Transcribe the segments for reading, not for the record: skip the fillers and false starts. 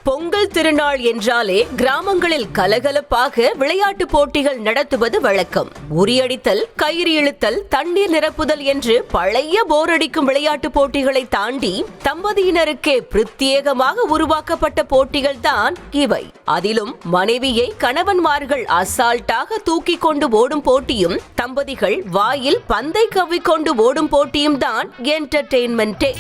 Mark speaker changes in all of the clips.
Speaker 1: பொங்கல் திருநாள் என்றாலே கிராமங்களில் கலகலப்பாக விளையாட்டு போட்டிகள் நடத்துவது வழக்கம். உரியடித்தல், கயிறு இழுத்தல், தண்ணீர் நிரப்புதல் என்று பழைய போரடிக்கும் விளையாட்டு போட்டிகளை தாண்டி தம்பதியினருக்கே பிரத்யேகமாக உருவாக்கப்பட்ட போட்டிகள் தான் இவை. அதிலும் மனைவியை கணவன்மார்கள் அசால்ட்டாக தூக்கி கொண்டு ஓடும் போட்டியும், தம்பதிகள் வாயில் பந்தை கவ்விக்கொண்டு ஓடும் போட்டியும் தான் என்டர்டெயின்மெண்டே.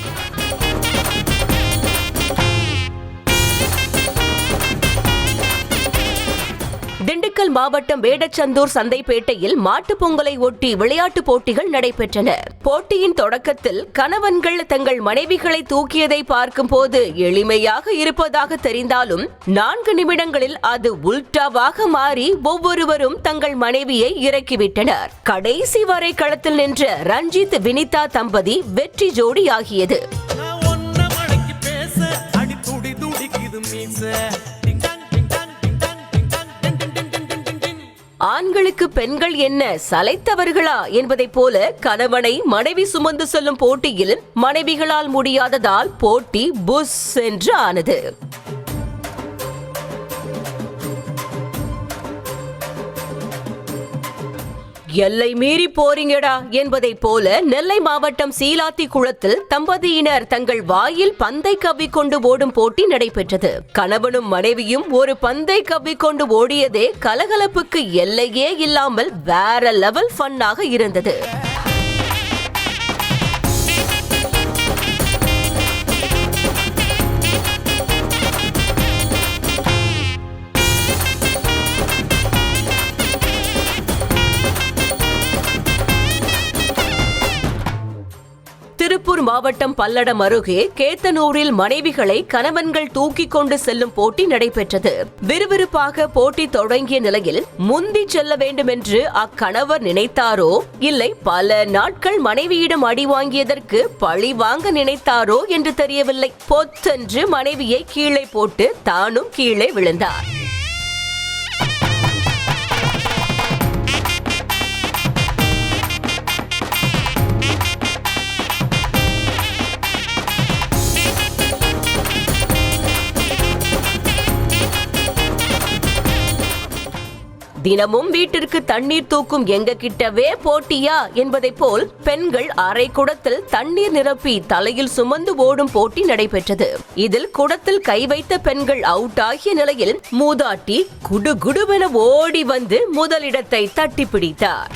Speaker 1: திண்டுக்கல் மாவட்டம் வேடச்சந்தூர் சந்தைப்பேட்டையில் மாட்டுப் பொங்கலை ஒட்டி விளையாட்டு போட்டிகள் நடைபெற்றன. போட்டியின் தொடக்கத்தில் கணவன்கள் தங்கள் மனைவிகளை தூக்கியதை பார்க்கும் போது எளிமையாக இருப்பதாக தெரிந்தாலும் 4 நிமிடங்களில் அது உல்டாவாக மாறி ஒவ்வொருவரும் தங்கள் மனைவியை இறக்கிவிட்டனர். கடைசி வரை களத்தில் நின்ற ரஞ்சித் வினிதா தம்பதி வெற்றி ஜோடியாகியது. ஆண்களுக்கு பெண்கள் என்ன சலைத்தவர்களா என்பதைப் போல கணவனை மனைவி சுமந்து செல்லும் போட்டியில் மனைவிகளால் முடியாததால் போட்டி புஸ் என்று ஆனது. எல்லை மீறி போறீங்கடா என்பதைப் போல நெல்லை மாவட்டம் சீலாத்தி குளத்தில் தம்பதியினர் தங்கள் வாயில் பந்தை கவ்விக்கொண்டு ஓடும் போட்டி நடைபெற்றது. கணவனும் மனைவியும் ஒரு பந்தை கவ்விக்கொண்டு ஓடியதே கலகலப்புக்கு எல்லையே இல்லாமல் வேற லெவல் ஃபன்னாக இருந்தது. திருப்பூர் மாவட்டம் பல்லடம் அருகே கேத்தனூரில் மனைவிகளை கணவன்கள் தூக்கி கொண்டு செல்லும் போட்டி நடைபெற்றது. விறுவிறுப்பாக போட்டி தொடங்கிய நிலையில் முந்தி செல்ல வேண்டும் என்று அக்கணவர் நினைத்தாரோ, இல்லை பல நாட்கள் மனைவியிடம் அடி வாங்கியதற்கு பழி வாங்க நினைத்தாரோ என்று தெரியவில்லை. பொத்தென்று மனைவியை கீழே போட்டு தானும் கீழே விழுந்தார். தினமும் வீட்டிற்கு தண்ணீர் தூக்கும் எங்க கிட்டவே போட்டியா என்பதை போல் பெண்கள் அரை குடத்தில் தண்ணீர் நிரப்பி தலையில் சுமந்து ஓடும் போட்டி நடைபெற்றது. இதில் குடத்தில் கை வைத்த பெண்கள் அவுட் ஆகிய நிலையில் மூதாட்டி குடுகுடுவென ஓடி வந்து முதலிடத்தை தட்டி பிடித்தார்.